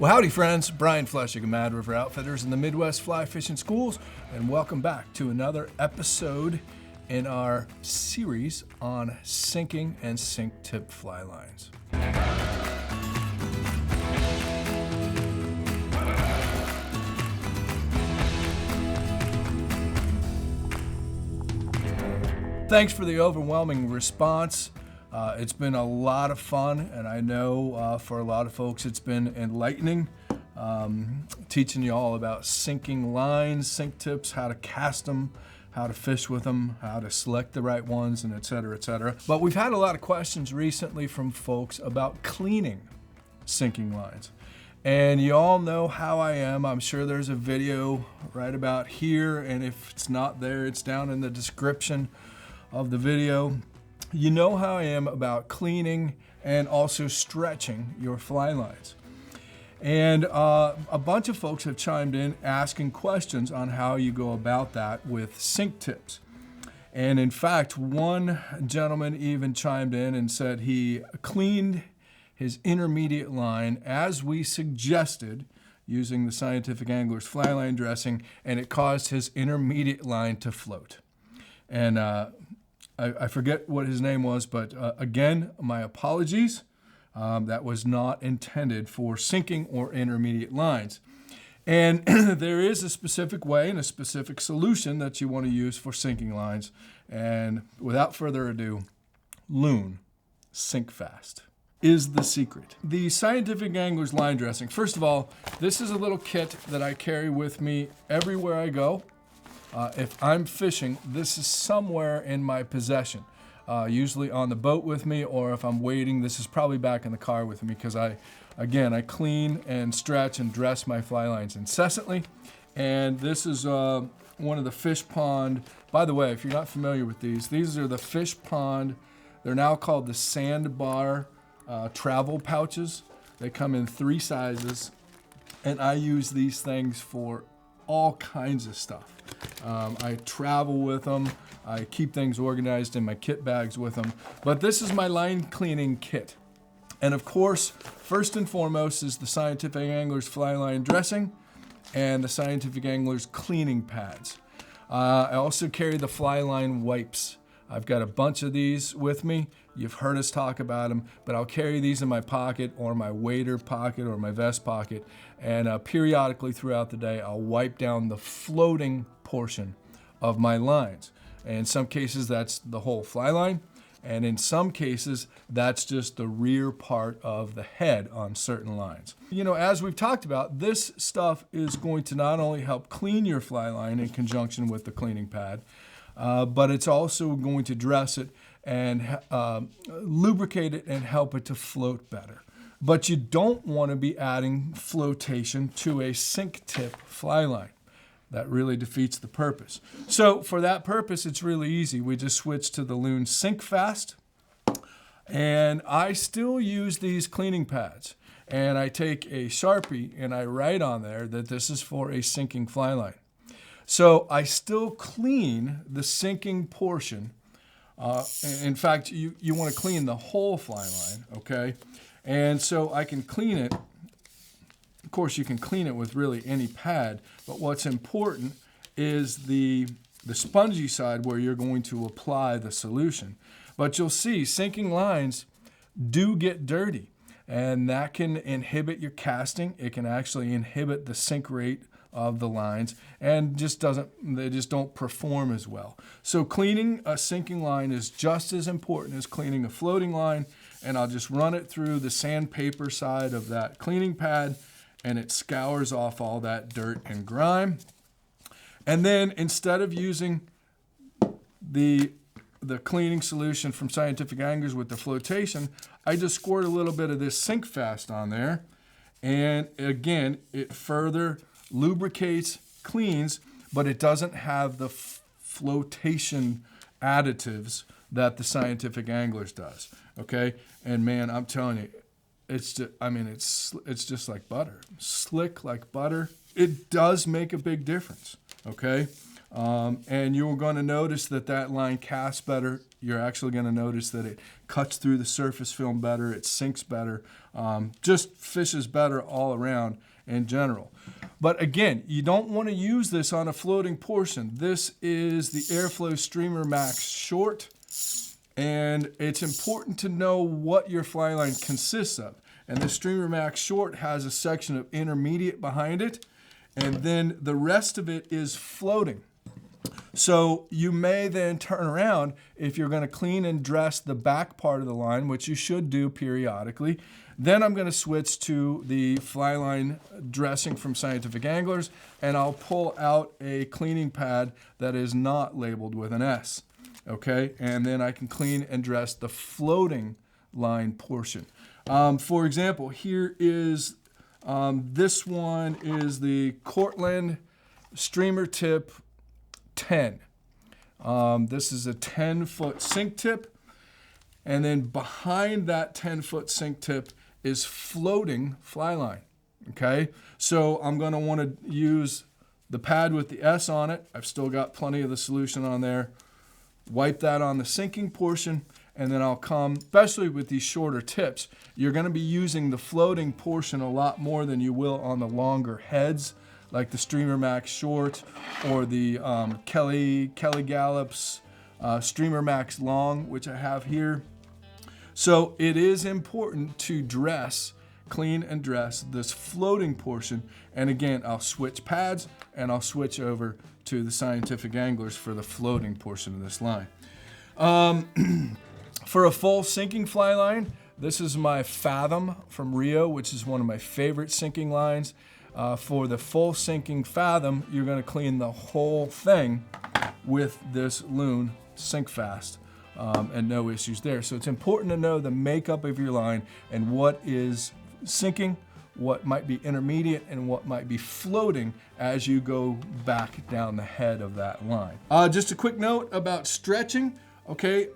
Well, howdy friends, Brian Flechsig of Mad River Outfitters in the Midwest Fly Fishing Schools, and welcome back to another episode in our series on sinking and sink tip fly lines. Thanks for the overwhelming response. It's been a lot of fun, and I know for a lot of folks it's been enlightening, teaching you all about sinking lines, sink tips, how to cast them, how to fish with them, how to select the right ones, and et cetera, et cetera. But we've had a lot of questions recently from folks about cleaning sinking lines. And you all know how I am. I'm sure there's a video right about here, and if it's not there, it's down in the description of the video. You know how I am about cleaning and also stretching your fly lines. And a bunch of folks have chimed in asking questions on how you go about that with sink tips. And in fact, one gentleman even chimed in and said he cleaned his intermediate line as we suggested using the Scientific Angler's fly line dressing, and it caused his intermediate line to float. And I forget what his name was, but again, my apologies. That was not intended for sinking or intermediate lines. And there is a specific way and a specific solution that you want to use for sinking lines. And without further ado, Loon Sink Fast is the secret. The Scientific Angler's line dressing. First of all, this is a little kit that I carry with me everywhere I go. If I'm fishing, this is somewhere in my possession, usually on the boat with me, or if I'm waiting, this is probably back in the car with me because I clean and stretch and dress my fly lines incessantly. And this is one of the Fish Pond. By the way, if you're not familiar with these are the Fish Pond. They're now called the Sandbar travel pouches. They come in 3 sizes, and I use these things for all kinds of stuff. I travel with them. I keep things organized in my kit bags with them. But this is my line cleaning kit. And of course, first and foremost is the Scientific Angler's fly line dressing and the Scientific Angler's cleaning pads. I also carry the fly line wipes. I've got a bunch of these with me. You've heard us talk about them, but I'll carry these in my pocket or my waders pocket or my vest pocket, and periodically throughout the day, I'll wipe down the floating portion of my lines. And in some cases, that's the whole fly line, and in some cases, that's just the rear part of the head on certain lines. You know, as we've talked about, this stuff is going to not only help clean your fly line in conjunction with the cleaning pad, but it's also going to dress it and lubricate it and help it to float better. But you don't want to be adding flotation to a sink tip fly line. That really defeats the purpose. So for that purpose, it's really easy. We just switch to the Loon Sink Fast. And I still use these cleaning pads. And I take a Sharpie and I write on there that this is for a sinking fly line. So I still clean the sinking portion. In fact, you want to clean the whole fly line, okay? And so I can clean it. Of course, you can clean it with really any pad, but what's important is the spongy side where you're going to apply the solution. But you'll see sinking lines do get dirty, and that can inhibit your casting. It can actually inhibit the sink rate of the lines, and they just don't perform as well. So cleaning a sinking line is just as important as cleaning a floating line, and I'll just run it through the sandpaper side of that cleaning pad, and it scours off all that dirt and grime. And then instead of using the cleaning solution from Scientific Anglers with the flotation, I just squirt a little bit of this Sink Fast on there, and again, it further lubricates, cleans, but it doesn't have the flotation additives that the Scientific Anglers does. Okay, and man, I'm telling you, it's just like butter, slick like butter. It does make a big difference. Okay, and you're going to notice that line casts better. You're actually going to notice that it cuts through the surface film better, it sinks better, just fishes better all around in general. But again, you don't want to use this on a floating portion. This is the Airflow Streamer Max Short, and it's important to know what your fly line consists of. And the Streamer Max Short has a section of intermediate behind it, and then the rest of it is floating. So you may then turn around, if you're going to clean and dress the back part of the line, which you should do periodically. Then I'm going to switch to the fly line dressing from Scientific Anglers, and I'll pull out a cleaning pad that is not labeled with an S. Okay, and then I can clean and dress the floating line portion. For example, here is, this one is the Cortland Streamer Tip 10. This is a 10-foot sink tip, and then behind that 10-foot sink tip is floating fly line. Okay, so I'm going to want to use the pad with the S on it. I've still got plenty of the solution on there. Wipe that on the sinking portion, and then I'll come, especially with these shorter tips, you're going to be using the floating portion a lot more than you will on the longer heads, like the Streamer Max Short or the Kelly Gallops Streamer Max Long, which I have here. So it is important to clean and dress this floating portion. And again, I'll switch pads and I'll switch over to the Scientific Anglers for the floating portion of this line. For a full sinking fly line, this is my Fathom from Rio, which is one of my favorite sinking lines. For the full sinking Fathom, you're going to clean the whole thing with this Loon Sink Fast, and no issues there. So it's important to know the makeup of your line and what is sinking, what might be intermediate, and what might be floating as you go back down the head of that line. Just a quick note about stretching. Okay,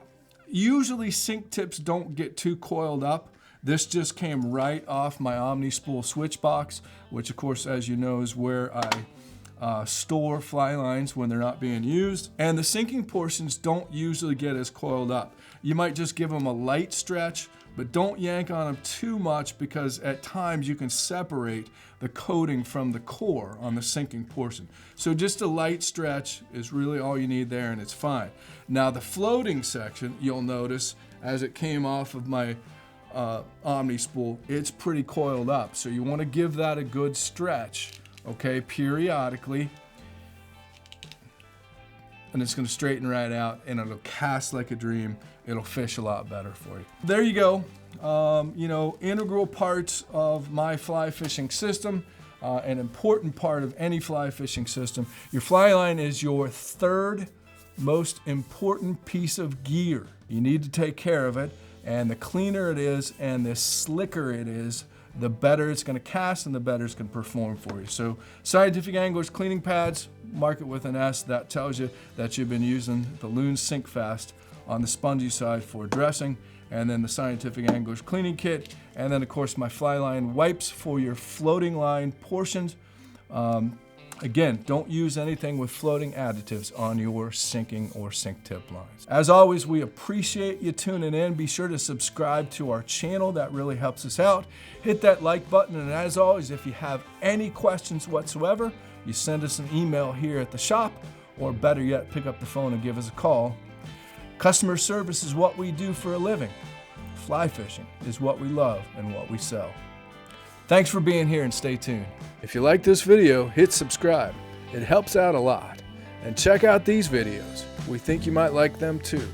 usually sink tips don't get too coiled up. This just came right off my Omni-Spool switch box, which of course, as you know, is where I store fly lines when they're not being used. And the sinking portions don't usually get as coiled up. You might just give them a light stretch, but don't yank on them too much, because at times you can separate the coating from the core on the sinking portion. So just a light stretch is really all you need there, and it's fine. Now the floating section, you'll notice as it came off of my Omni-Spool, it's pretty coiled up. So you want to give that a good stretch, okay, periodically. And it's going to straighten right out, and it'll cast like a dream. It'll fish a lot better for you. There you go. You know, integral parts of my fly fishing system, an important part of any fly fishing system. Your fly line is your third most important piece of gear. You need to take care of it, and the cleaner it is and the slicker it is, the better it's going to cast and the better it's going to perform for you. So Scientific Anglers cleaning pads, mark it with an S. That tells you that you've been using the Loon Sink Fast on the spongy side for dressing, and then the Scientific Anglers cleaning kit, and then of course my fly line wipes for your floating line portions. Again, don't use anything with floating additives on your sinking or sink tip lines. As always, we appreciate you tuning in. Be sure to subscribe to our channel. That really helps us out. Hit that like button, and as always, if you have any questions whatsoever, you send us an email here at the shop, or better yet, pick up the phone and give us a call. Customer service is what we do for a living. Fly fishing is what we love and what we sell. Thanks for being here, and stay tuned. If you like this video, hit subscribe. It helps out a lot. And check out these videos. We think you might like them too.